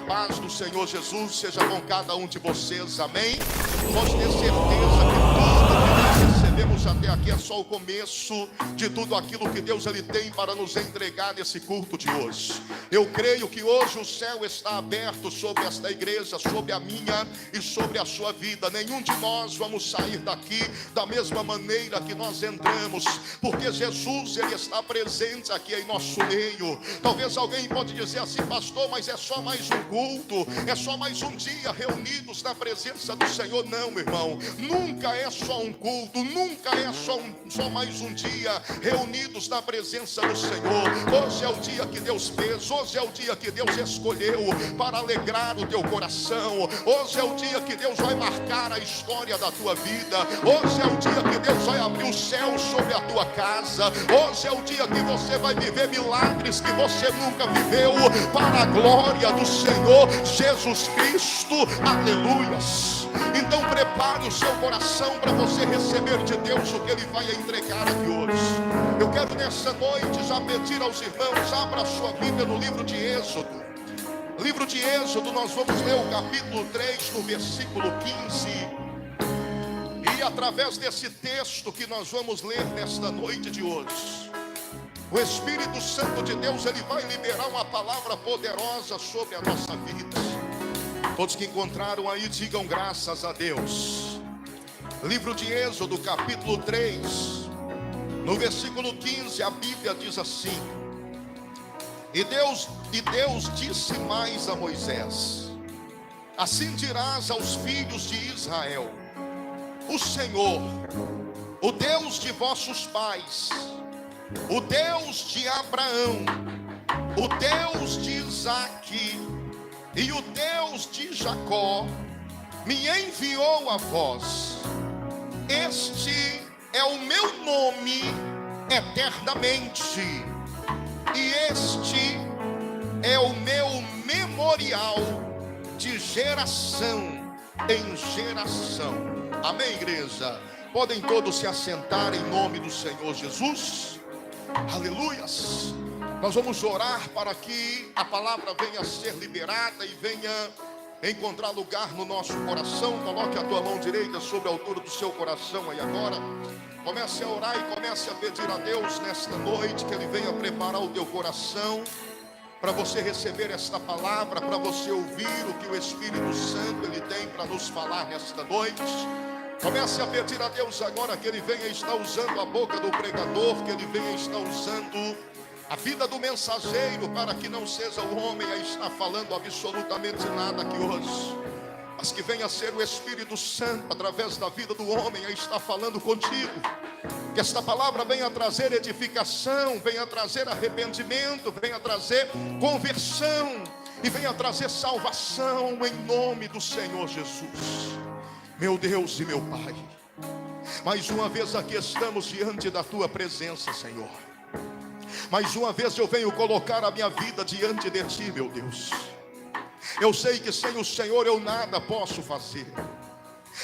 paz do Senhor Jesus seja com cada um de vocês, amém? Pode ter certeza que tudo que nós recebemos até aqui é só o começo de tudo aquilo que Deus Ele tem para nos entregar nesse culto de hoje. Eu creio que hoje o céu está aberto sobre esta igreja, sobre a minha e sobre a sua vida. Nenhum de nós vamos sair daqui da mesma maneira que nós entramos, porque Jesus Ele está presente aqui em nosso meio. Talvez alguém pode dizer assim: pastor, mas é só mais um culto, é só mais um dia reunidos na presença do Senhor. Não, meu irmão, nunca é só um culto, nunca é só mais um dia reunidos na presença do Senhor. Hoje é o dia que Deus fez, hoje é o dia que Deus escolheu para alegrar o teu coração. Hoje é o dia que Deus vai marcar a história da tua vida. Hoje é o dia que Deus vai abrir o céu sobre a tua casa. Hoje é o dia que você vai viver milagres que você nunca viveu, para a glória do Senhor Jesus Cristo. Aleluias. Então prepare o seu coração para você receber de Deus o que Ele vai entregar aqui hoje. Eu quero nessa noite já pedir aos irmãos: abra a sua Bíblia no livro de Êxodo. Livro de Êxodo, nós vamos ler o capítulo 3, no versículo 15. E através desse texto que nós vamos ler nesta noite de hoje, o Espírito Santo de Deus, Ele vai liberar uma palavra poderosa sobre a nossa vida. Todos que encontraram aí, digam graças a Deus. Livro de Êxodo, capítulo 3, no versículo 15, a Bíblia diz assim: E Deus disse mais a Moisés: Assim dirás aos filhos de Israel: O Senhor, o Deus de vossos pais, o Deus de Abraão, o Deus de Isaque e o Deus de Jacó, me enviou a vós. Este é o meu nome eternamente, e este é o meu memorial de geração em geração. Amém, igreja? Podem todos se assentar em nome do Senhor Jesus. Aleluias. Nós vamos orar para que a palavra venha a ser liberada e venha encontrar lugar no nosso coração. Coloque a tua mão direita sobre a altura do seu coração aí agora. Comece a orar e comece a pedir a Deus nesta noite que Ele venha preparar o teu coração para você receber esta palavra, para você ouvir o que o Espírito Santo Ele tem para nos falar nesta noite. Comece a pedir a Deus agora que Ele venha estar usando a boca do pregador, que Ele venha estar usando a vida do mensageiro, para que não seja o homem a estar falando absolutamente nada aqui hoje, mas que venha ser o Espírito Santo, através da vida do homem, a estar falando contigo. Que esta palavra venha trazer edificação, venha trazer arrependimento, venha trazer conversão e venha trazer salvação em nome do Senhor Jesus. Meu Deus e meu Pai, mais uma vez aqui estamos diante da Tua presença, Senhor. Mais uma vez eu venho colocar a minha vida diante de Ti, meu Deus. Eu sei que sem o Senhor eu nada posso fazer.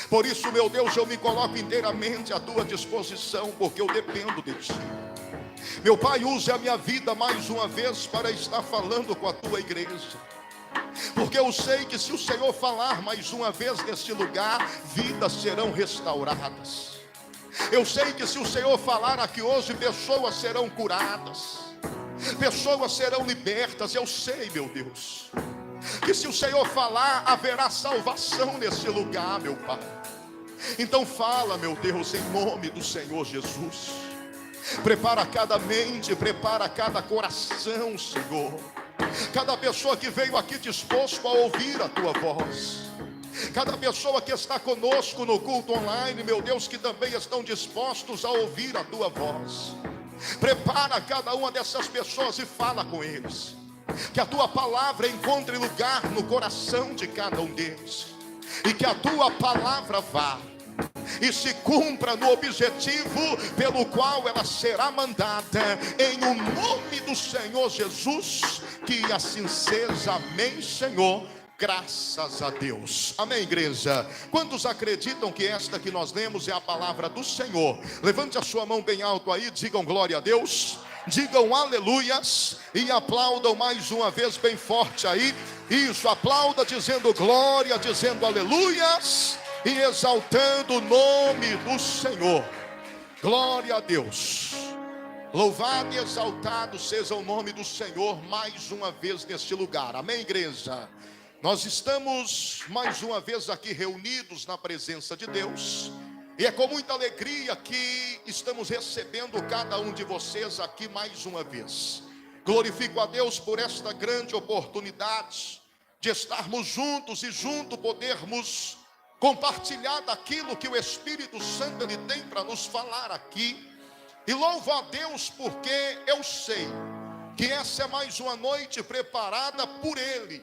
Por isso, meu Deus, eu me coloco inteiramente à Tua disposição, porque eu dependo de Ti. Meu Pai, use a minha vida mais uma vez para estar falando com a Tua igreja, porque eu sei que se o Senhor falar mais uma vez neste lugar, vidas serão restauradas. Eu sei que se o Senhor falar aqui hoje, pessoas serão curadas, pessoas serão libertas. Eu sei, meu Deus, que se o Senhor falar, haverá salvação nesse lugar, meu Pai. Então fala, meu Deus, em nome do Senhor Jesus. Prepara cada mente, prepara cada coração, Senhor. Cada pessoa que veio aqui disposto a ouvir a Tua voz. Cada pessoa que está conosco no culto online, meu Deus, que também estão dispostos a ouvir a Tua voz. Prepara cada uma dessas pessoas e fala com eles. Que a Tua palavra encontre lugar no coração de cada um deles. E que a Tua palavra vá e se cumpra no objetivo pelo qual ela será mandada, em o nome do Senhor Jesus. Que assim seja, amém, Senhor. Graças a Deus. Amém, igreja? Quantos acreditam que esta que nós lemos é a palavra do Senhor? Levante a sua mão bem alto aí, digam glória a Deus. Digam aleluias e aplaudam mais uma vez bem forte aí. Isso, aplauda dizendo glória, dizendo aleluias e exaltando o nome do Senhor. Glória a Deus. Louvado e exaltado seja o nome do Senhor mais uma vez neste lugar. Amém, igreja? Nós estamos mais uma vez aqui reunidos na presença de Deus. E é com muita alegria que estamos recebendo cada um de vocês aqui mais uma vez. Glorifico a Deus por esta grande oportunidade de estarmos juntos e junto podermos compartilhar daquilo que o Espírito Santo ele tem para nos falar aqui. E louvo a Deus porque eu sei que essa é mais uma noite preparada por Ele.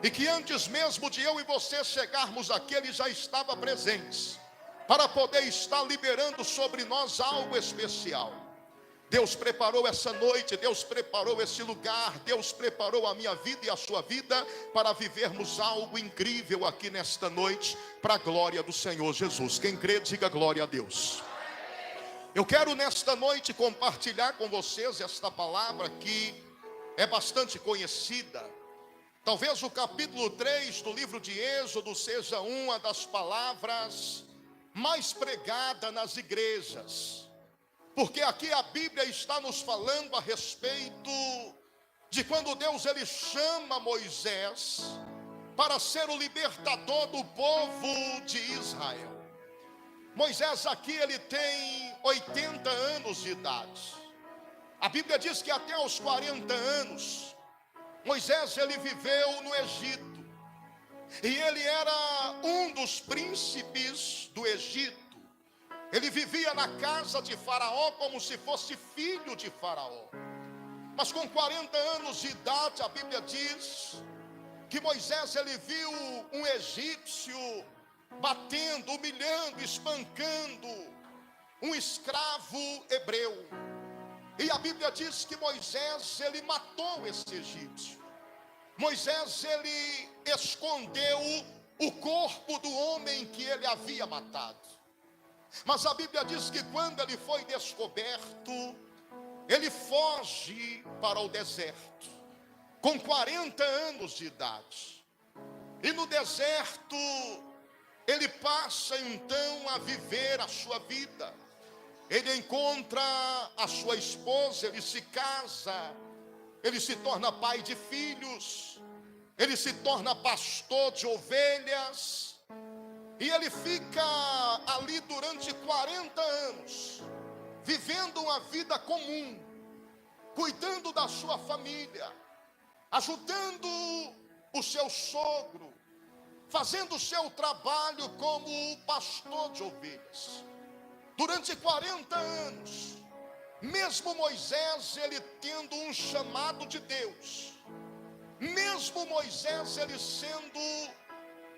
E que antes mesmo de eu e você chegarmos aqui, Ele já estava presente para poder estar liberando sobre nós algo especial. Deus preparou essa noite, Deus preparou esse lugar, Deus preparou a minha vida e a sua vida para vivermos algo incrível aqui nesta noite, para a glória do Senhor Jesus. Quem crê, diga glória a Deus. Eu quero nesta noite compartilhar com vocês esta palavra que é bastante conhecida. Talvez o capítulo 3 do livro de Êxodo seja uma das palavras mais pregada nas igrejas, porque aqui a Bíblia está nos falando a respeito de quando Deus ele chama Moisés para ser o libertador do povo de Israel. Moisés aqui ele tem 80 anos de idade. A Bíblia diz que até aos 40 anos Moisés ele viveu no Egito. E ele era um dos príncipes do Egito. Ele vivia na casa de Faraó como se fosse filho de Faraó. Mas com 40 anos de idade, a Bíblia diz que Moisés ele viu um egípcio batendo, humilhando, espancando um escravo hebreu. E a Bíblia diz que Moisés ele matou esse egípcio. Moisés ele escondeu o corpo do homem que ele havia matado. Mas a Bíblia diz que quando ele foi descoberto, ele foge para o deserto, com 40 anos de idade. E no deserto, ele passa então a viver a sua vida. Ele encontra a sua esposa, ele se casa, ele se torna pai de filhos, ele se torna pastor de ovelhas, e ele fica ali durante 40 anos, vivendo uma vida comum, cuidando da sua família, ajudando o seu sogro, fazendo o seu trabalho como pastor de ovelhas. Durante 40 anos, mesmo Moisés ele tendo um chamado de Deus, mesmo Moisés ele sendo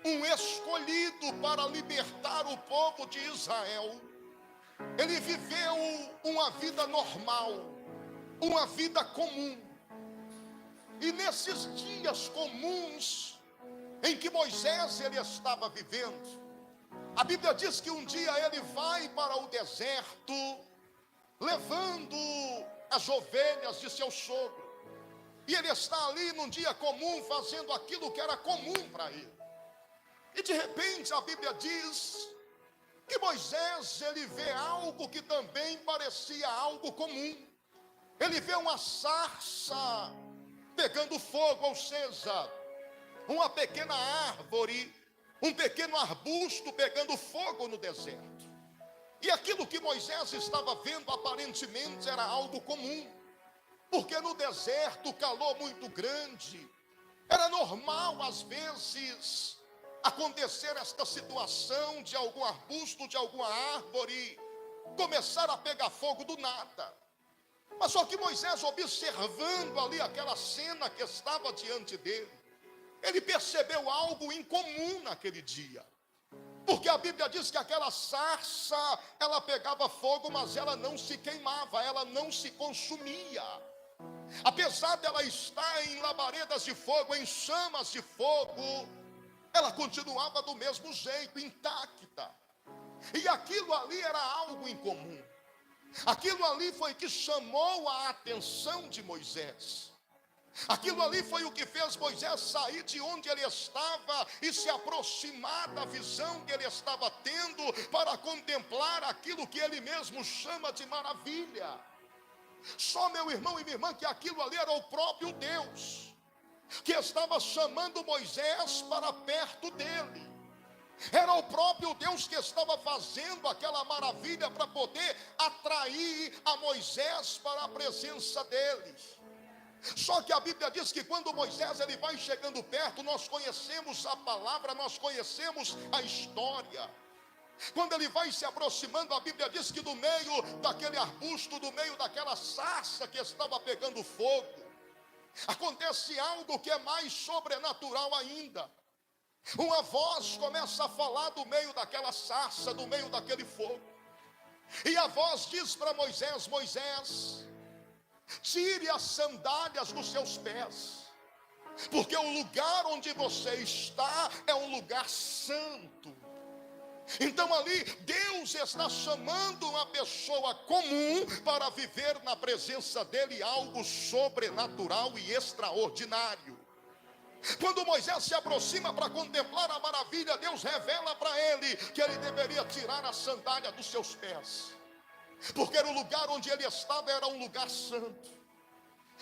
um escolhido para libertar o povo de Israel, ele viveu uma vida normal, uma vida comum. E nesses dias comuns em que Moisés ele estava vivendo, a Bíblia diz que um dia ele vai para o deserto, levando as ovelhas de seu sogro. E ele está ali num dia comum, fazendo aquilo que era comum para ele. E de repente a Bíblia diz que Moisés ele vê algo que também parecia algo comum. Ele vê uma sarça pegando fogo, ou seja, uma pequena árvore, um pequeno arbusto pegando fogo no deserto. E aquilo que Moisés estava vendo aparentemente era algo comum, porque no deserto o calor muito grande, era normal às vezes acontecer esta situação de algum arbusto, de alguma árvore começar a pegar fogo do nada. Mas só que Moisés, observando ali aquela cena que estava diante dele, ele percebeu algo incomum naquele dia. Porque a Bíblia diz que aquela sarça, ela pegava fogo, mas ela não se queimava, ela não se consumia. Apesar dela estar em labaredas de fogo, em chamas de fogo, ela continuava do mesmo jeito, intacta. E aquilo ali era algo incomum. Aquilo ali foi que chamou a atenção de Moisés. Aquilo ali foi o que fez Moisés sair de onde ele estava e se aproximar da visão que ele estava tendo para contemplar aquilo que ele mesmo chama de maravilha. Só, meu irmão e minha irmã, que aquilo ali era o próprio Deus que estava chamando Moisés para perto dele. Era o próprio Deus que estava fazendo aquela maravilha para poder atrair a Moisés para a presença dele. Só que a Bíblia diz que quando Moisés ele vai chegando perto, nós conhecemos a palavra, nós conhecemos a história. Quando ele vai se aproximando, a Bíblia diz que do meio daquele arbusto, do meio daquela sarça que estava pegando fogo, acontece algo que é mais sobrenatural ainda. Uma voz começa a falar do meio daquela sarça, do meio daquele fogo. E a voz diz para Moisés: Moisés, tire as sandálias dos seus pés, porque o lugar onde você está é um lugar santo. Então ali Deus está chamando uma pessoa comum para viver na presença dele algo sobrenatural e extraordinário. Quando Moisés se aproxima para contemplar a maravilha, Deus revela para ele que ele deveria tirar a sandália dos seus pés, porque o lugar onde ele estava era um lugar santo.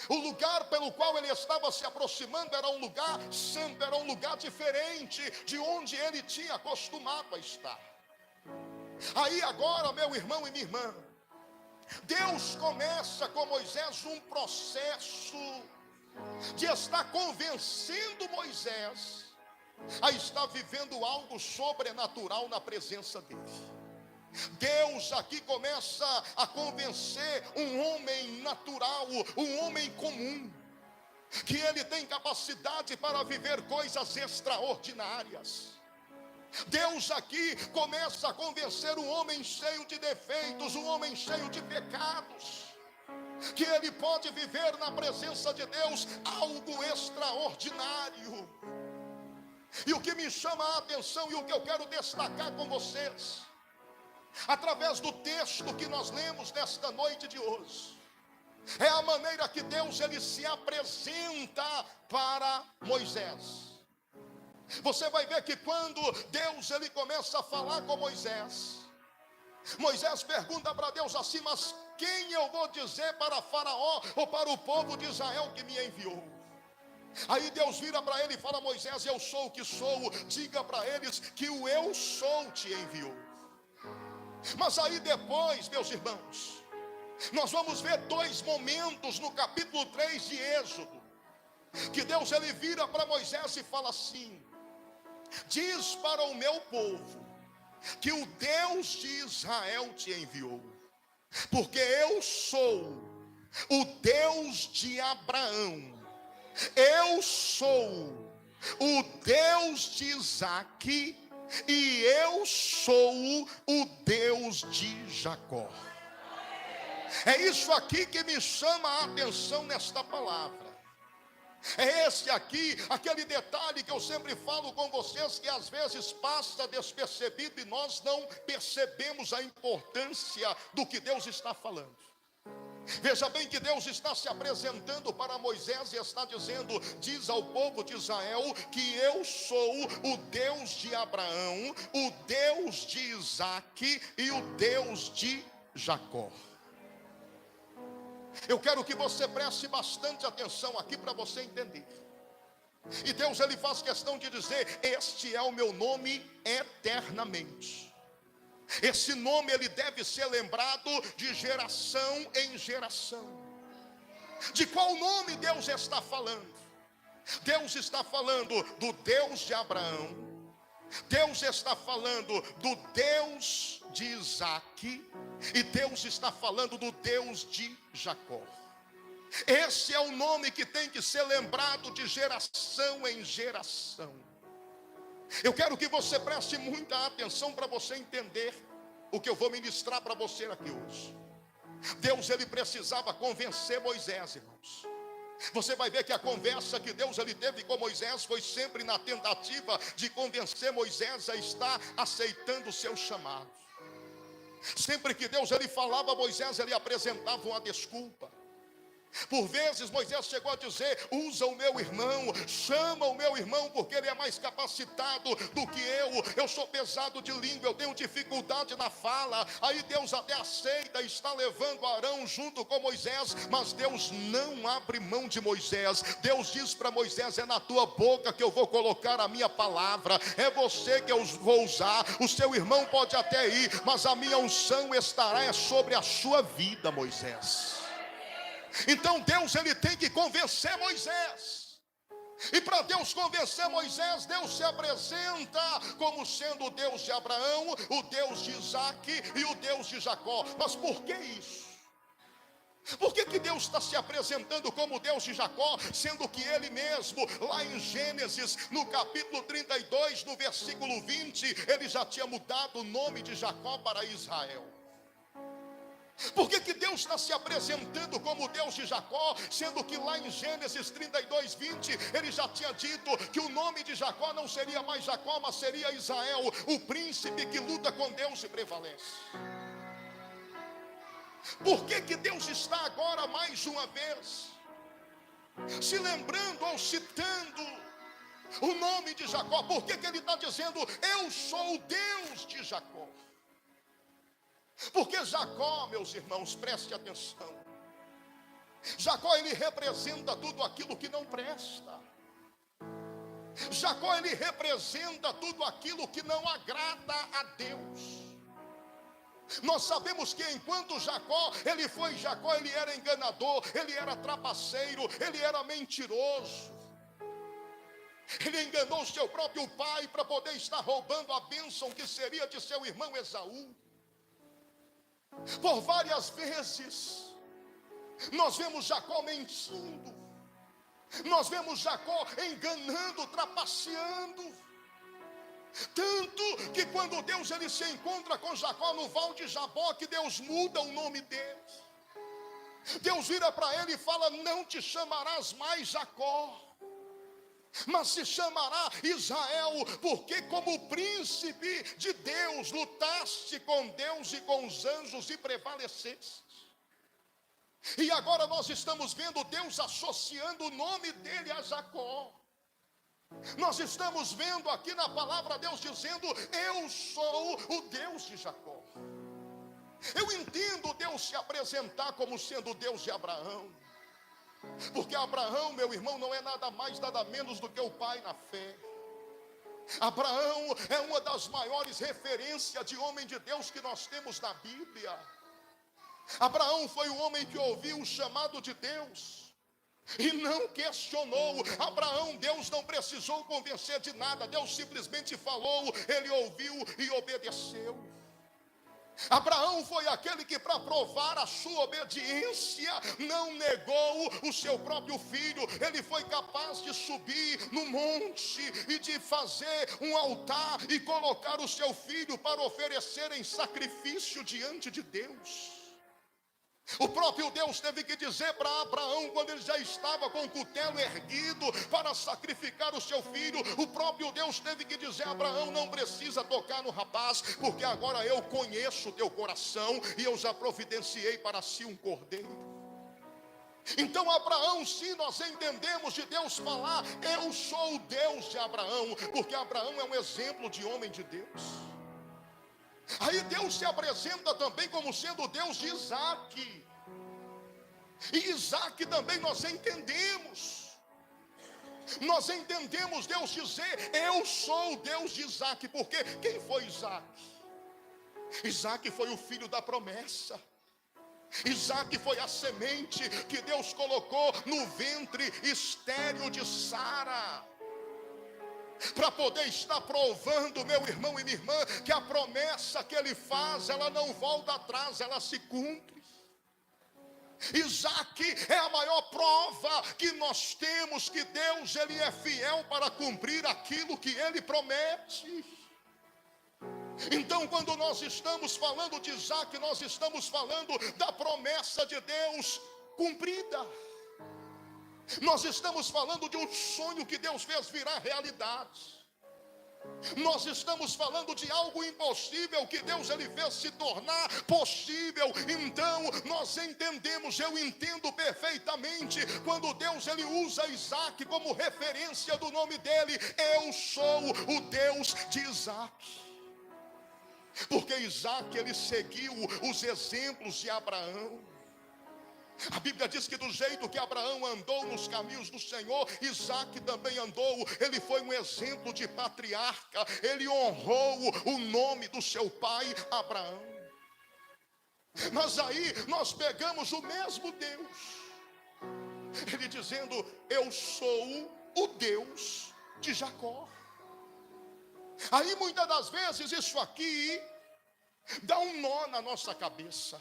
O lugar pelo qual ele estava se aproximando era um lugar santo, era um lugar diferente de onde ele tinha acostumado a estar. Aí agora, meu irmão e minha irmã, Deus começa com Moisés um processo de estar convencendo Moisés a estar vivendo algo sobrenatural na presença dele. Deus aqui começa a convencer um homem natural, um homem comum, que ele tem capacidade para viver coisas extraordinárias. Deus aqui começa a convencer um homem cheio de defeitos, um homem cheio de pecados, que ele pode viver na presença de Deus algo extraordinário. E o que me chama a atenção e o que eu quero destacar com vocês, através do texto que nós lemos nesta noite de hoje, é a maneira que Deus ele se apresenta para Moisés. Você vai ver que quando Deus ele começa a falar com Moisés, Moisés pergunta para Deus assim: mas quem eu vou dizer para Faraó ou para o povo de Israel que me enviou? Aí Deus vira para ele e fala: Moisés, eu sou o que sou, diga para eles que o eu sou te enviou. Mas aí depois, meus irmãos, nós vamos ver dois momentos no capítulo 3 de Êxodo, que Deus ele vira para Moisés e fala assim: diz para o meu povo que o Deus de Israel te enviou, porque eu sou o Deus de Abraão, eu sou o Deus de Isaque, e eu sou o Deus de Jacó. É isso aqui que me chama a atenção nesta palavra. É esse aqui, aquele detalhe que eu sempre falo com vocês, que às vezes passa despercebido e nós não percebemos a importância do que Deus está falando. Veja bem que Deus está se apresentando para Moisés e está dizendo: diz ao povo de Israel que eu sou o Deus de Abraão, o Deus de Isaque e o Deus de Jacó. Eu quero que você preste bastante atenção aqui para você entender. E Deus ele faz questão de dizer: este é o meu nome eternamente. Esse nome ele deve ser lembrado de geração em geração. De qual nome Deus está falando? Deus está falando do Deus de Abraão, Deus está falando do Deus de Isaque, e Deus está falando do Deus de Jacó. Esse é o nome que tem que ser lembrado de geração em geração. Eu quero que você preste muita atenção para você entender o que eu vou ministrar para você aqui hoje. Deus ele precisava convencer Moisés, irmãos. Você vai ver que a conversa que Deus ele teve com Moisés foi sempre na tentativa de convencer Moisés a estar aceitando o seu chamado. Sempre que Deus ele falava a Moisés, ele apresentava uma desculpa. Por vezes Moisés chegou a dizer: usa o meu irmão, chama o meu irmão, porque ele é mais capacitado do que eu sou pesado de língua, eu tenho dificuldade na fala. Aí Deus até aceita, está levando Arão junto com Moisés, mas Deus não abre mão de Moisés. Deus diz para Moisés: é na tua boca que eu vou colocar a minha palavra, é você que eu vou usar. O seu irmão pode até ir, mas a minha unção estará sobre a sua vida, Moisés. Então Deus ele tem que convencer Moisés. E para Deus convencer Moisés, Deus se apresenta como sendo o Deus de Abraão, o Deus de Isaac e o Deus de Jacó. Mas por que isso? Por que Deus está se apresentando como o Deus de Jacó, sendo que ele mesmo, lá em Gênesis, no capítulo 32, no versículo 20, ele já tinha mudado o nome de Jacó para Israel? Por que Deus está se apresentando como o Deus de Jacó, sendo que lá em Gênesis 32, 20, ele já tinha dito que o nome de Jacó não seria mais Jacó, mas seria Israel, o príncipe que luta com Deus e prevalece? Por que Deus está agora mais uma vez se lembrando ou citando o nome de Jacó? Por que ele está dizendo: eu sou o Deus de Jacó? Porque Jacó, meus irmãos, preste atenção, Jacó ele representa tudo aquilo que não presta. Jacó ele representa tudo aquilo que não agrada a Deus. Nós sabemos que enquanto Jacó ele era enganador, ele era trapaceiro, ele era mentiroso. Ele enganou seu próprio pai para poder estar roubando a bênção que seria de seu irmão Esaú. Por várias vezes nós vemos Jacó mentindo, nós vemos Jacó enganando, trapaceando. Tanto que quando Deus ele se encontra com Jacó no Val de Jaboque, Deus muda o nome dele. Deus vira para ele e fala: não te chamarás mais Jacó, mas se chamará Israel, porque como príncipe de Deus lutaste com Deus e com os anjos e prevaleceste. E agora nós estamos vendo Deus associando o nome dele a Jacó. Nós estamos vendo aqui na palavra Deus dizendo: eu sou o Deus de Jacó. Eu entendo Deus se apresentar como sendo o Deus de Abraão, porque Abraão, meu irmão, não é nada mais, nada menos do que o pai na fé. Abraão é uma das maiores referências de homem de Deus que nós temos na Bíblia. Abraão foi o homem que ouviu o chamado de Deus e não questionou. Abraão, Deus não precisou convencer de nada, Deus simplesmente falou, ele ouviu e obedeceu. Abraão foi aquele que, para provar a sua obediência, não negou o seu próprio filho. Ele foi capaz de subir no monte e de fazer um altar e colocar o seu filho para oferecer em sacrifício diante de Deus. O próprio Deus teve que dizer para Abraão, quando ele já estava com o cutelo erguido para sacrificar o seu filho, o próprio Deus teve que dizer: Abraão, não precisa tocar no rapaz, porque agora eu conheço o teu coração e eu já providenciei para si um cordeiro. Então Abraão, sim, nós entendemos de Deus falar: eu sou o Deus de Abraão, porque Abraão é um exemplo de homem de Deus. Aí Deus se apresenta também como sendo o Deus de Isaac. E Isaac também nós entendemos Deus dizer: eu sou o Deus de Isaac. Porque quem foi Isaac? Isaac foi o filho da promessa. Isaac foi a semente que Deus colocou no ventre estéril de Sara, para poder estar provando, meu irmão e minha irmã, que a promessa que ele faz, ela não volta atrás, ela se cumpre. Isaac é a maior prova que nós temos que Deus ele é fiel para cumprir aquilo que ele promete. Então, quando nós estamos falando de Isaac, nós estamos falando da promessa de Deus cumprida. Nós estamos falando de um sonho que Deus fez virar realidade. Nós estamos falando de algo impossível que Deus ele fez se tornar possível. Então nós entendemos, eu entendo perfeitamente quando Deus ele usa Isaac como referência do nome dele. Eu sou o Deus de Isaac. Porque Isaac ele seguiu os exemplos de Abraão. A Bíblia diz que do jeito que Abraão andou nos caminhos do Senhor, Isaac também andou. Ele foi um exemplo de patriarca. Ele honrou o nome do seu pai Abraão. Mas aí nós pegamos o mesmo Deus, ele dizendo: eu sou o Deus de Jacó. Aí muitas das vezes isso aqui dá um nó na nossa cabeça.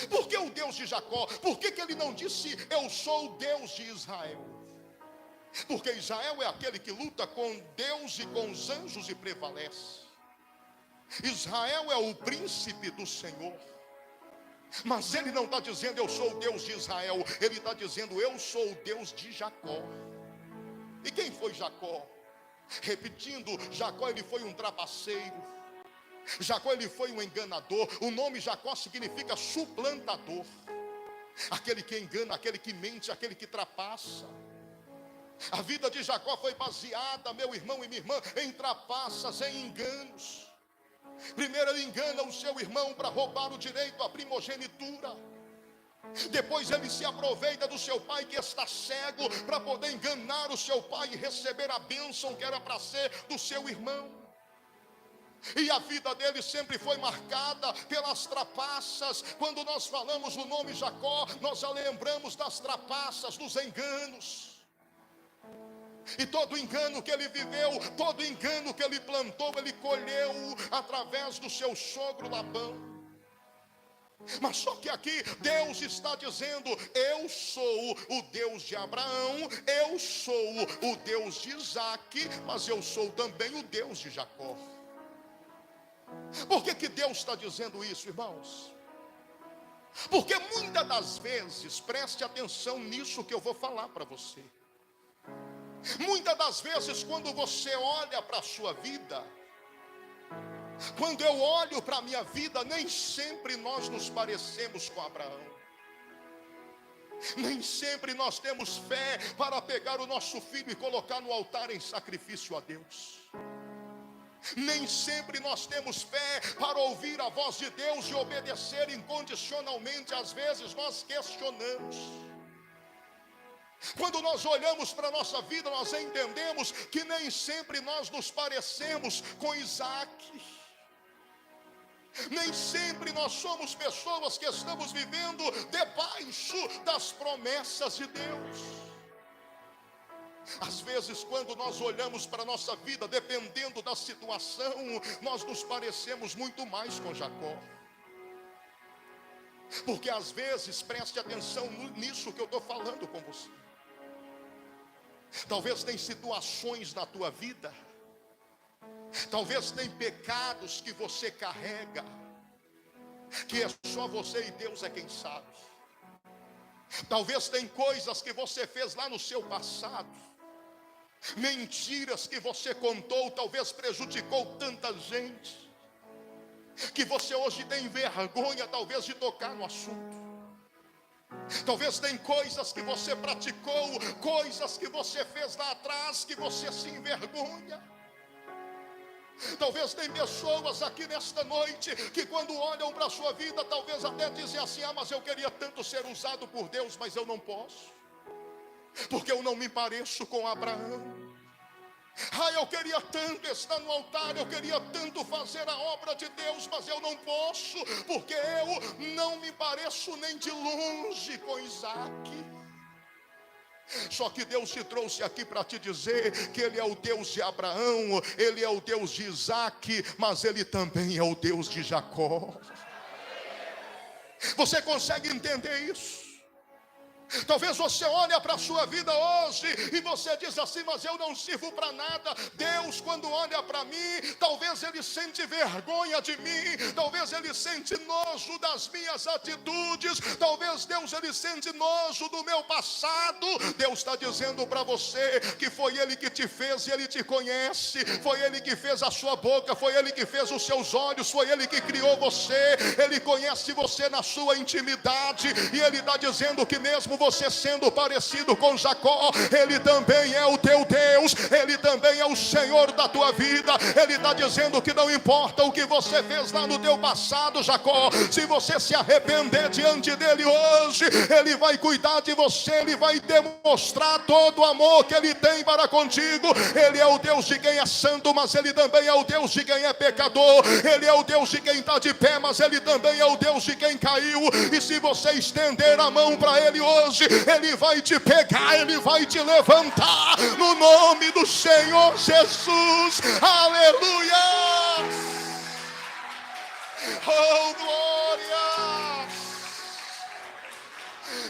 Por que o Deus de Jacó? Por que ele não disse eu sou o Deus de Israel? Porque Israel é aquele que luta com Deus e com os anjos e prevalece. Israel é o príncipe do Senhor. Mas ele não está dizendo eu sou o Deus de Israel. Ele está dizendo eu sou o Deus de Jacó. E quem foi Jacó? Repetindo, Jacó ele foi um trapaceiro. Jacó ele foi um enganador. O nome Jacó significa suplantador. Aquele que engana, aquele que mente, aquele que trapassa. A vida de Jacó foi baseada, meu irmão e minha irmã, em trapaças, em enganos. Primeiro ele engana o seu irmão para roubar o direito à primogenitura. Depois ele se aproveita do seu pai que está cego para poder enganar o seu pai e receber a bênção que era para ser do seu irmão. E a vida dele sempre foi marcada pelas trapaças. Quando nós falamos o nome Jacó, nós já lembramos das trapaças, dos enganos. E todo engano que ele viveu, todo engano que ele plantou, ele colheu através do seu sogro Labão. Mas só que aqui Deus está dizendo: eu sou o Deus de Abraão, eu sou o Deus de Isaac, mas eu sou também o Deus de Jacó. Por que Deus está dizendo isso, irmãos? Porque muitas das vezes, preste atenção nisso que eu vou falar para você. Muitas das vezes quando você olha para a sua vida, quando eu olho para a minha vida, nem sempre nós nos parecemos com Abraão. Nem sempre nós temos fé para pegar o nosso filho e colocar no altar em sacrifício a Deus. Nem sempre nós temos fé para ouvir a voz de Deus e obedecer incondicionalmente. Às vezes nós questionamos. Quando nós olhamos para a nossa vida, nós entendemos que nem sempre nós nos parecemos com Isaac. Nem sempre nós somos pessoas que estamos vivendo debaixo das promessas de Deus. Às vezes quando nós olhamos para a nossa vida, dependendo da situação, nós nos parecemos muito mais com Jacó. Porque às vezes, preste atenção nisso que eu estou falando com você. Talvez tem situações na tua vida, talvez tem pecados que você carrega, que é só você e Deus é quem sabe. Talvez tem coisas que você fez lá no seu passado, mentiras que você contou, talvez prejudicou tanta gente, que você hoje tem vergonha talvez de tocar no assunto. Talvez tem coisas que você praticou, coisas que você fez lá atrás, que você se envergonha. Talvez tem pessoas aqui nesta noite, que quando olham para a sua vida, talvez até dizem assim: ah, mas eu queria tanto ser usado por Deus, mas eu não posso, porque eu não me pareço com Abraão. Ah, eu queria tanto estar no altar, eu queria tanto fazer a obra de Deus, mas eu não posso, porque eu não me pareço nem de longe com Isaac. Só que Deus te trouxe aqui para te dizer que Ele é o Deus de Abraão, Ele é o Deus de Isaac, mas Ele também é o Deus de Jacó. Você consegue entender isso? Talvez você olhe para a sua vida hoje e você diz assim: mas eu não sirvo para nada. Deus, quando olha para mim, talvez Ele sente vergonha de mim, talvez Ele sente nojo das minhas atitudes, talvez Deus Ele sente nojo do meu passado. Deus está dizendo para você que foi Ele que te fez e Ele te conhece, foi Ele que fez a sua boca, foi Ele que fez os seus olhos, foi Ele que criou você, Ele conhece você na sua intimidade, e Ele está dizendo que mesmo você sendo parecido com Jacó, Ele também é o teu Deus, Ele também é o Senhor da tua vida. Ele está dizendo que não importa o que você fez lá no teu passado, Jacó, se você se arrepender diante dele hoje, Ele vai cuidar de você, Ele vai demonstrar todo o amor que Ele tem para contigo. Ele é o Deus de quem é santo, mas Ele também é o Deus de quem é pecador. Ele é o Deus de quem está de pé, mas Ele também é o Deus de quem caiu. E se você estender a mão para Ele hoje, Ele vai te pegar, Ele vai te levantar, no nome do Senhor Jesus. Aleluia! Oh, glória!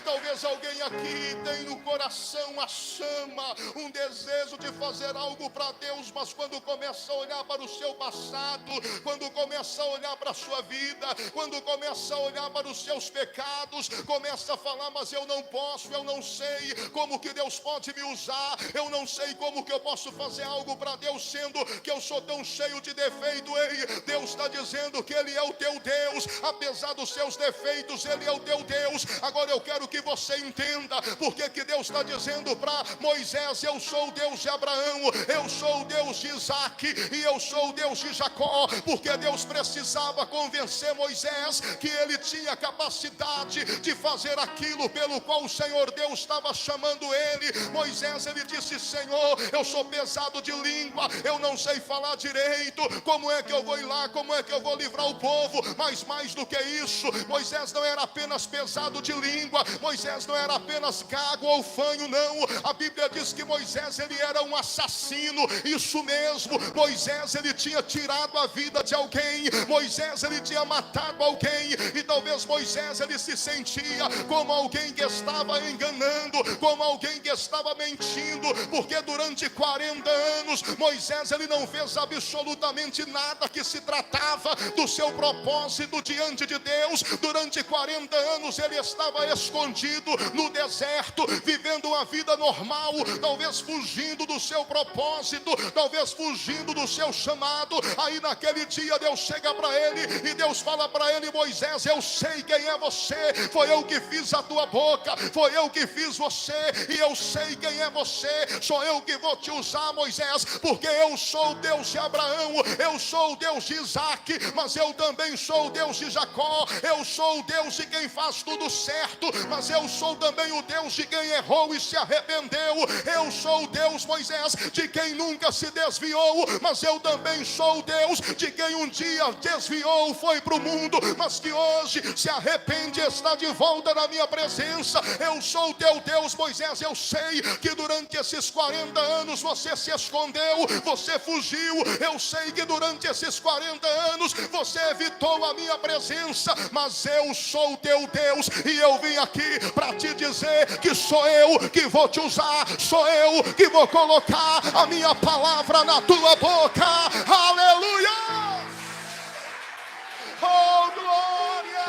Talvez alguém aqui tenha no coração a chama, um desejo de fazer algo para Deus, mas quando começa a olhar para o seu passado, quando começa a olhar para a sua vida, quando começa a olhar para os seus pecados, começa a falar: mas eu não posso, eu não sei como que Deus pode me usar, eu não sei como que eu posso fazer algo para Deus, sendo que eu sou tão cheio de defeito. Ei, Deus está dizendo que Ele é o teu Deus, apesar dos seus defeitos, Ele é o teu Deus. Agora eu quero que você entenda porque que Deus está dizendo para Moisés: eu sou o Deus de Abraão, eu sou o Deus de Isaac e eu sou o Deus de Jacó. Porque Deus precisava convencer Moisés que ele tinha capacidade de fazer aquilo pelo qual o Senhor Deus estava chamando ele. Moisés, ele disse: Senhor, eu sou pesado de língua, eu não sei falar direito, como é que eu vou ir lá, como é que eu vou livrar o povo? Mas mais do que isso, Moisés não era apenas pesado de língua, Moisés não era apenas gago ou fanho, não. A Bíblia diz que Moisés, ele era um assassino. Isso mesmo, Moisés, ele tinha tirado a vida de alguém, Moisés, ele tinha matado alguém. E talvez Moisés, ele se sentia como alguém que estava enganando, como alguém que estava mentindo, porque durante 40 anos Moisés, ele não fez absolutamente nada que se tratava do seu propósito diante de Deus. Durante 40 anos ele estava escondido no deserto, vivendo uma vida normal, talvez fugindo do seu propósito, talvez fugindo do seu chamado. Aí naquele dia Deus chega para ele e Deus fala para ele: Moisés, eu sei quem é você, foi eu que fiz a tua boca, foi eu que fiz você, e eu sei quem é você, sou eu que vou te usar, Moisés, porque eu sou o Deus de Abraão, eu sou o Deus de Isaac, mas eu também sou o Deus de Jacó, eu sou o Deus de quem faz tudo certo, mas eu sou também o Deus de quem errou e se arrependeu. Eu sou o Deus, Moisés, de quem nunca se desviou, mas eu também sou o Deus de quem um dia desviou, foi para o mundo, mas que hoje se arrepende e está de volta na minha presença. Eu sou o teu Deus, Moisés. Eu sei que durante esses 40 anos você se escondeu, você fugiu. Eu sei que durante esses 40 anos você evitou a minha presença, mas eu sou o teu Deus e eu vim aqui para te dizer que sou eu que vou te usar, sou eu que vou colocar a minha palavra na tua boca. Aleluia! Oh, glória!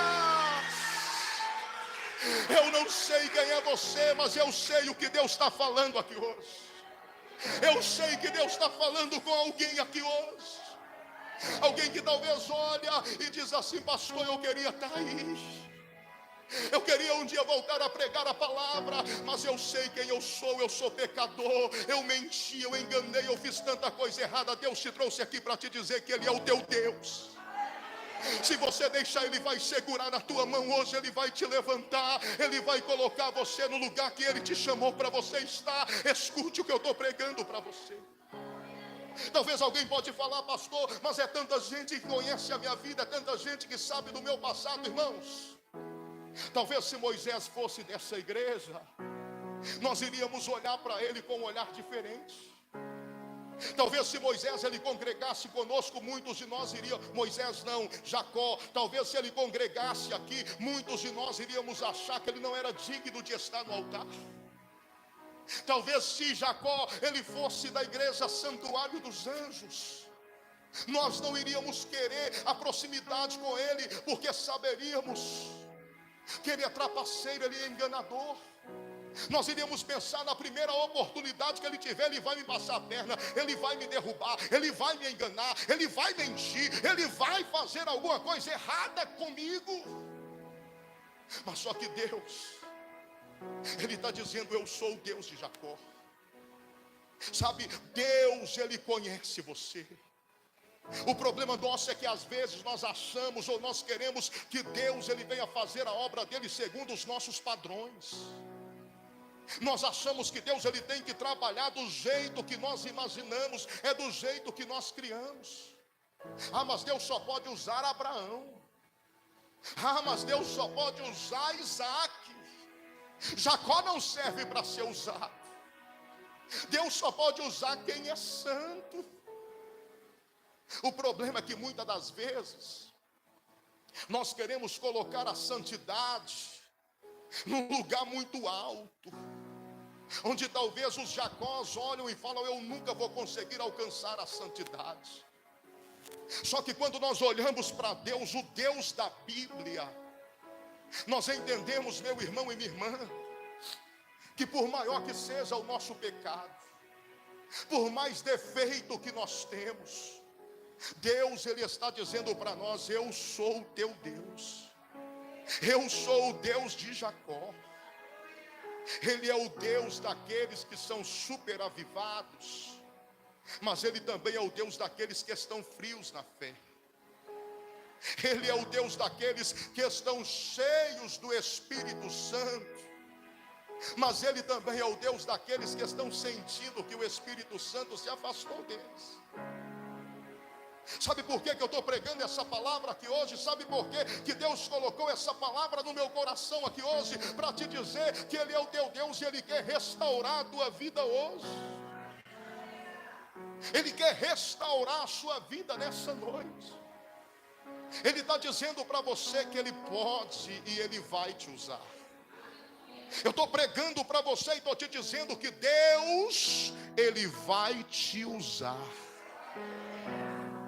Eu não sei quem é você, mas eu sei o que Deus está falando aqui hoje. Eu sei que Deus está falando com alguém aqui hoje. Alguém que talvez olha e diz assim: pastor, eu queria estar aí, eu queria um dia voltar a pregar a palavra, mas eu sei quem eu sou pecador, eu menti, eu enganei, eu fiz tanta coisa errada. Deus te trouxe aqui para te dizer que Ele é o teu Deus. Se você deixar, Ele vai segurar na tua mão hoje, Ele vai te levantar, Ele vai colocar você no lugar que Ele te chamou para você estar. Escute o que eu estou pregando para você. Talvez alguém pode falar: pastor, mas é tanta gente que conhece a minha vida, é tanta gente que sabe do meu passado. Irmãos, talvez se Moisés fosse dessa igreja, nós iríamos olhar para ele com um olhar diferente. Talvez se Moisés ele congregasse conosco, muitos de nós iriam, Moisés não, Jacó, talvez se ele congregasse aqui, muitos de nós iríamos achar que ele não era digno de estar no altar. Talvez se Jacó ele fosse da igreja Santuário dos Anjos, nós não iríamos querer a proximidade com ele, porque saberíamos que ele é trapaceiro, ele é enganador. Nós iríamos pensar na primeira oportunidade que ele tiver, ele vai me passar a perna, ele vai me derrubar, ele vai me enganar, ele vai mentir, ele vai fazer alguma coisa errada comigo. Mas só que Deus, ele está dizendo: eu sou o Deus de Jacó. Sabe, Deus, ele conhece você. O problema nosso é que às vezes nós achamos ou nós queremos que Deus ele venha fazer a obra dele segundo os nossos padrões. Nós achamos que Deus ele tem que trabalhar do jeito que nós imaginamos, é do jeito que nós criamos. Ah, mas Deus só pode usar Abraão. Ah, mas Deus só pode usar Isaac. Jacó não serve para ser usado. Deus só pode usar quem é santo. O problema é que muitas das vezes nós queremos colocar a santidade num lugar muito alto, onde talvez os Jacós olham e falam: eu nunca vou conseguir alcançar a santidade. Só que quando nós olhamos para Deus, o Deus da Bíblia, nós entendemos, meu irmão e minha irmã, que por maior que seja o nosso pecado, por mais defeito que nós temos, Deus ele está dizendo para nós: eu sou o teu Deus. Eu sou o Deus de Jacó. Ele é o Deus daqueles que são superavivados, mas ele também é o Deus daqueles que estão frios na fé. Ele é o Deus daqueles que estão cheios do Espírito Santo, mas ele também é o Deus daqueles que estão sentindo que o Espírito Santo se afastou deles. Sabe por que eu estou pregando essa palavra aqui hoje? Sabe por que Deus colocou essa palavra no meu coração aqui hoje? Para te dizer que Ele é o teu Deus e Ele quer restaurar a tua vida hoje. Ele quer restaurar a sua vida nessa noite. Ele está dizendo para você que Ele pode e Ele vai te usar. Eu estou pregando para você e estou te dizendo que Deus, Ele vai te usar.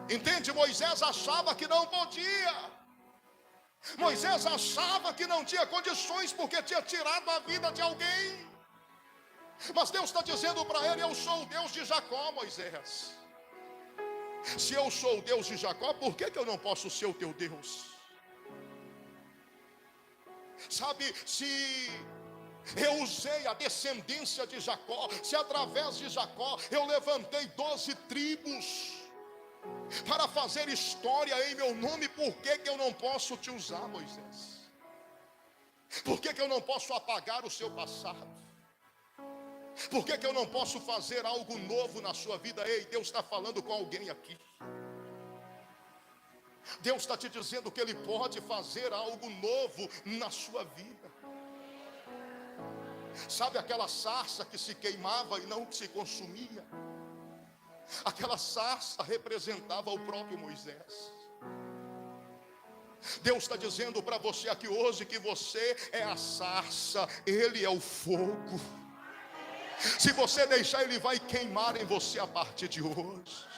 Entende? Moisés achava que não podia. Moisés achava que não tinha condições porque tinha tirado a vida de alguém. Mas Deus está dizendo para ele: eu sou o Deus de Jacó, Moisés. Se eu sou o Deus de Jacó, por que eu não posso ser o teu Deus? Sabe, se eu usei a descendência de Jacó, se através de Jacó eu levantei 12 tribos para fazer história em meu nome, por que eu não posso te usar, Moisés? Por que eu não posso apagar o seu passado? Por que eu não posso fazer algo novo na sua vida? Ei, Deus está falando com alguém aqui. Deus está te dizendo que Ele pode fazer algo novo na sua vida. Sabe aquela sarça que se queimava e não se consumia? Aquela sarça representava o próprio Moisés. Deus está dizendo para você aqui hoje que você é a sarça, Ele é o fogo. Se você deixar, Ele vai queimar em você a partir de hoje.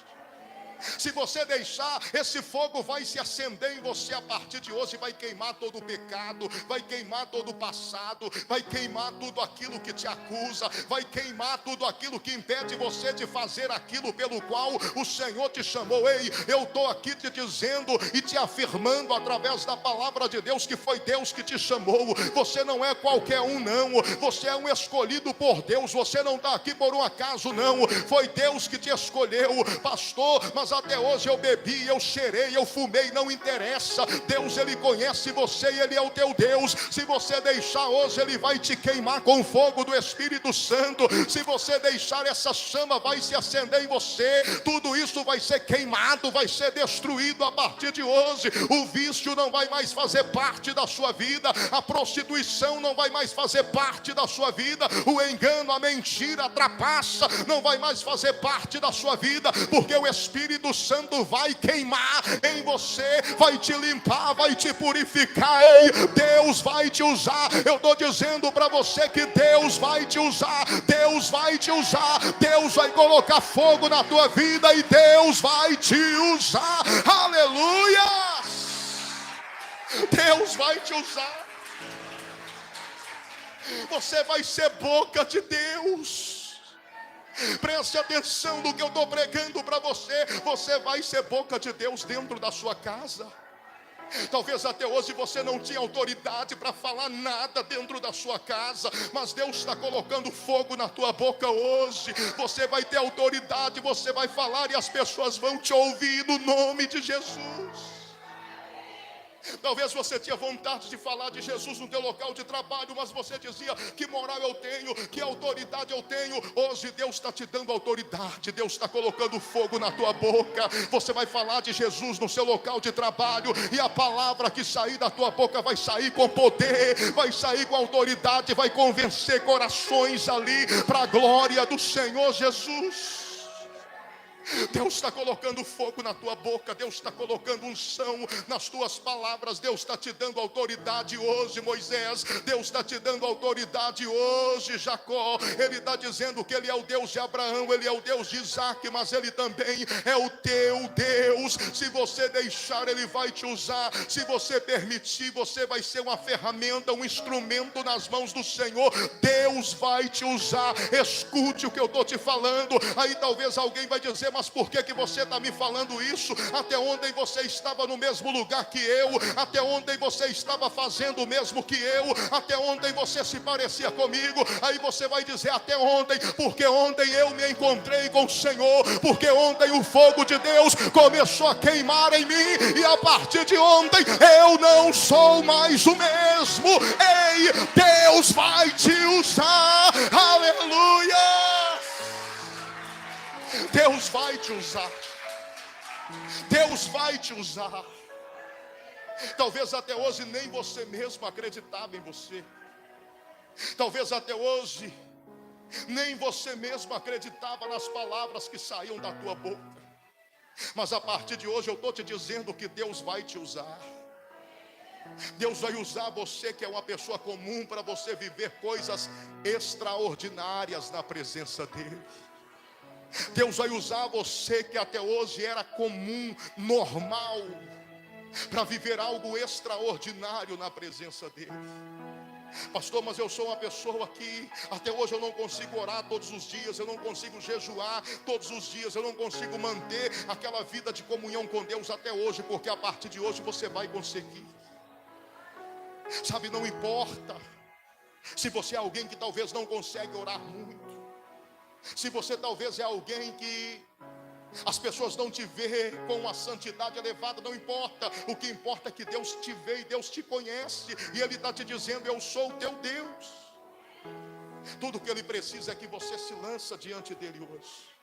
Se você deixar, esse fogo vai se acender em você a partir de hoje. Vai queimar todo o pecado, vai queimar todo o passado, vai queimar tudo aquilo que te acusa, vai queimar tudo aquilo que impede você de fazer aquilo pelo qual o Senhor te chamou. Ei, eu estou aqui te dizendo e te afirmando através da palavra de Deus que foi Deus que te chamou. Você não é qualquer um, não. Você é um escolhido por Deus. Você não está aqui por um acaso, não. Foi Deus que te escolheu, pastor. Mas mas até hoje eu bebi, eu cheirei, eu fumei, não interessa. Deus, Ele conhece você e Ele é o teu Deus. Se você deixar hoje, Ele vai te queimar com o fogo do Espírito Santo. Se você deixar, essa chama vai se acender em você. Tudo isso vai ser queimado, vai ser destruído a partir de hoje. O vício não vai mais fazer parte da sua vida. A prostituição não vai mais fazer parte da sua vida. O engano, a mentira, a trapaça não vai mais fazer parte da sua vida, porque o Espírito Santo vai queimar em você, vai te limpar, vai te purificar. Ei, Deus vai te usar. Eu estou dizendo para você que Deus vai te usar. Deus vai te usar. Deus vai colocar fogo na tua vida e Deus vai te usar. Aleluia! Deus vai te usar. Você vai ser boca de Deus. Preste atenção no que eu estou pregando para você. Você vai ser boca de Deus dentro da sua casa. Talvez até hoje você não tinha autoridade para falar nada dentro da sua casa, mas Deus está colocando fogo na tua boca hoje. Você vai ter autoridade, você vai falar e as pessoas vão te ouvir no nome de Jesus. Talvez você tinha vontade de falar de Jesus no teu local de trabalho, mas você dizia: que moral eu tenho, que autoridade eu tenho. Hoje Deus está te dando autoridade, Deus está colocando fogo na tua boca. Você vai falar de Jesus no seu local de trabalho, e a palavra que sair da tua boca vai sair com poder, vai sair com autoridade, vai convencer corações ali para a glória do Senhor Jesus. Deus está colocando fogo na tua boca. Deus está colocando unção nas tuas palavras. Deus está te dando autoridade hoje, Moisés. Deus está te dando autoridade hoje, Jacó. Ele está dizendo que Ele é o Deus de Abraão, Ele é o Deus de Isaac, mas Ele também é o teu Deus. Se você deixar, Ele vai te usar. Se você permitir, você vai ser uma ferramenta, um instrumento nas mãos do Senhor. Deus vai te usar. Escute o que eu estou te falando. Aí talvez alguém vai dizer: mas por que você está me falando isso? Até ontem você estava no mesmo lugar que eu. Até ontem você estava fazendo o mesmo que eu. Até ontem você se parecia comigo. Aí você vai dizer: até ontem, porque ontem eu me encontrei com o Senhor. Porque ontem o fogo de Deus começou a queimar em mim. E a partir de ontem eu não sou mais o mesmo. Ei, Deus vai te usar. Aleluia! Deus vai te usar. Deus vai te usar. Talvez até hoje nem você mesmo acreditava em você. Talvez até hoje nem você mesmo acreditava nas palavras que saíam da tua boca. Mas a partir de hoje eu estou te dizendo que Deus vai te usar. Deus vai usar você, que é uma pessoa comum, para você viver coisas extraordinárias na presença dEle. Deus vai usar você, que até hoje era comum, normal, para viver algo extraordinário na presença dEle. Pastor, mas eu sou uma pessoa que até hoje eu não consigo orar todos os dias, eu não consigo jejuar todos os dias, eu não consigo manter aquela vida de comunhão com Deus até hoje, porque a partir de hoje você vai conseguir. Sabe, não importa se você é alguém que talvez não consegue orar muito, se você talvez é alguém que as pessoas não te veem com uma santidade elevada, não importa. O que importa é que Deus te vê e Deus te conhece, e Ele está te dizendo: eu sou o teu Deus. Tudo que Ele precisa é que você se lança diante dEle hoje.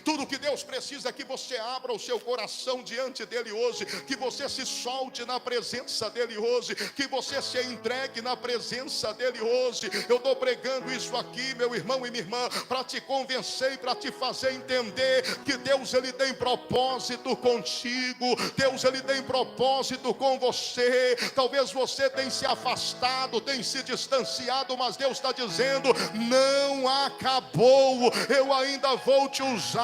Tudo que Deus precisa é que você abra o seu coração diante dEle hoje, que você se solte na presença dEle hoje, que você se entregue na presença dEle hoje. Eu estou pregando isso aqui, meu irmão e minha irmã, para te convencer e para te fazer entender que Deus, Ele tem propósito contigo. Deus, Ele tem propósito com você. Talvez você tenha se afastado, tenha se distanciado, mas Deus está dizendo: não acabou, eu ainda vou te usar.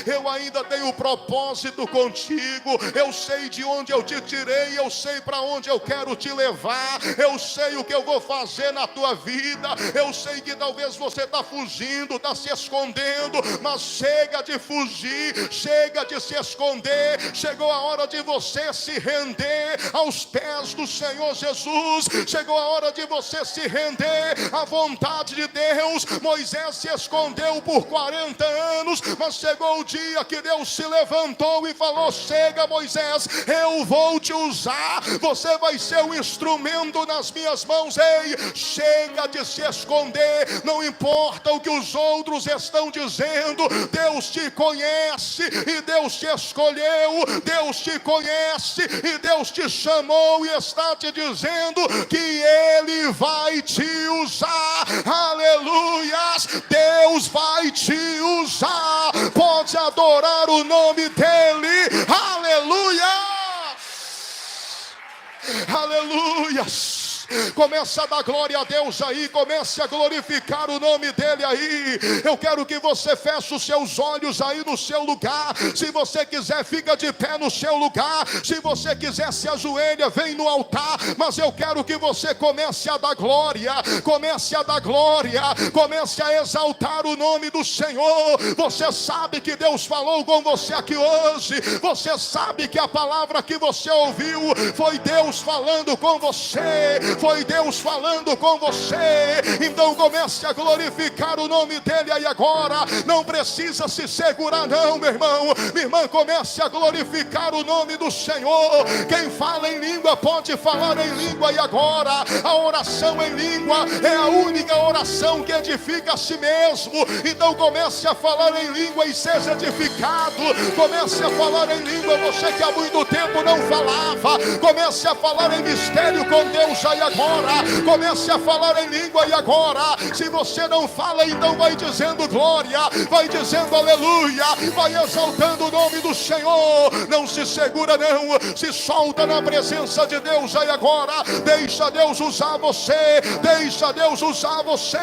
Eu ainda tenho propósito contigo. Eu sei de onde eu te tirei, eu sei para onde eu quero te levar, eu sei o que eu vou fazer na tua vida. Eu sei que talvez você está fugindo, está se escondendo, mas chega de fugir, chega de se esconder. Chegou a hora de você se render aos pés do Senhor Jesus. Chegou a hora de você se render à vontade de Deus. Moisés se escondeu por 40 anos, mas chegou o dia que Deus se levantou e falou: chega, Moisés, eu vou te usar, você vai ser um instrumento nas minhas mãos. Ei, chega de se esconder, não importa o que os outros estão dizendo, Deus te conhece e Deus te escolheu, Deus te conhece e Deus te chamou e está te dizendo que Ele vai te usar. Aleluias, Deus vai te usar, pode adorar o nome dEle. Aleluia, aleluias. Comece a dar glória a Deus aí, comece a glorificar o nome dEle aí. Eu quero que você feche os seus olhos aí no seu lugar. Se você quiser, fica de pé no seu lugar. Se você quiser, se ajoelha, vem no altar. Mas eu quero que você comece a dar glória, comece a dar glória, comece a exaltar o nome do Senhor. Você sabe que Deus falou com você aqui hoje, você sabe que a palavra que você ouviu foi Deus falando com você, foi Deus falando com você. Então comece a glorificar o nome dEle aí agora. Não precisa se segurar não, meu irmão, minha irmã. Comece a glorificar o nome do Senhor. Quem fala em língua pode falar em língua aí agora. A oração em língua é a única oração que edifica a si mesmo. Então comece a falar em língua e seja edificado. Comece a falar em língua, você que há muito tempo não falava. Comece a falar em mistério com Deus aí agora. Comece a falar em língua e agora. Se você não fala, então vai dizendo glória, vai dizendo aleluia, vai exaltando o nome do Senhor. Não se segura não, se solta na presença de Deus aí agora. Deixa Deus usar você, deixa Deus usar você.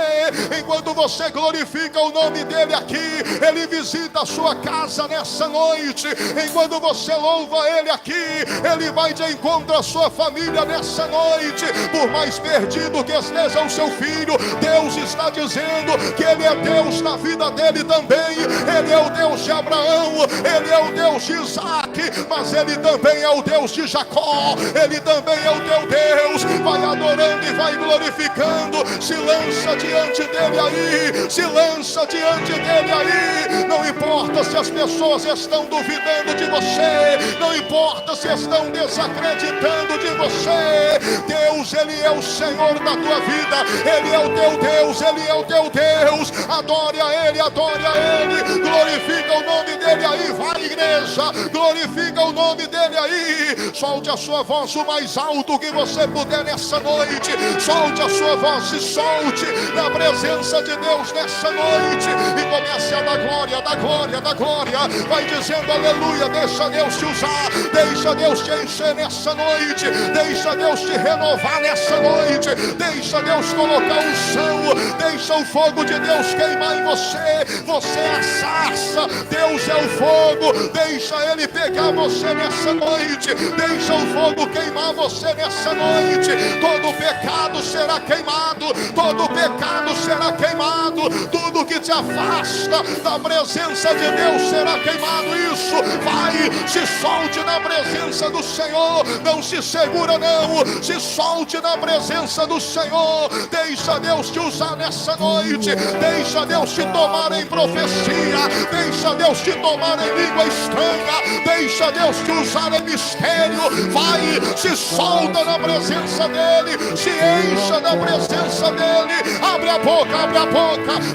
Enquanto você glorifica o nome dEle aqui, Ele visita a sua casa nessa noite. Enquanto você louva Ele aqui, Ele vai de encontro à sua família nessa noite. Por mais perdido que esteja o seu filho, Deus está dizendo que Ele é Deus na vida dele também. Ele é o Deus de Abraão, Ele é o Deus de Isaac, mas Ele também é o Deus de Jacó. Ele também é o teu Deus. Vai adorando e vai glorificando. Se lança diante dEle aí, se lança diante dEle aí. Não importa se as pessoas estão duvidando de você, não importa se estão desacreditando de você. Deus, Ele é o Senhor da tua vida, Ele é o teu Deus, Ele é o teu Deus. Adore a Ele, adore a Ele, glorifica o nome dEle aí. Vai, igreja, glorifica o nome dEle aí. Solte a sua voz o mais alto que você puder nessa noite. Solte a sua voz, se solte na presença de Deus nessa noite e comece a dar glória, dar glória, dar glória. Vai dizendo aleluia, deixa Deus te usar, deixa Deus te encher nessa noite, deixa Deus te renovar nessa noite, deixa Deus colocar unção, deixa o fogo de Deus queimar em você. Você é a sarça, Deus é o fogo, deixa Ele pegar você nessa noite, deixa o fogo queimar você nessa noite. Todo pecado será queimado, todo pecado será queimado, tudo que te afasta da presença de Deus será queimado. Isso, vai, se solte na presença do Senhor, não se segura não, se solte na presença do Senhor. Deixa Deus te usar nessa noite, deixa Deus te tomar em profecia, deixa Deus te tomar em língua estranha, deixa Deus te usar em mistério. Vai, se solta na presença dEle, se encha da presença dEle. Abre a boca,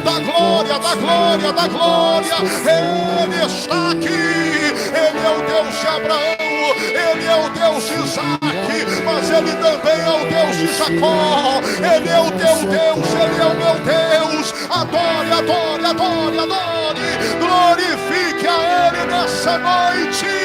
dá glória, dá glória, dá glória. Ele está aqui, Ele é o Deus de Abraão, Ele é o Deus de Isaac, mas Ele também é o Deus de Jacó. Ele é o teu Deus, Ele é o meu Deus. Adore, adore, adore, adore, glorifique a Ele nessa noite.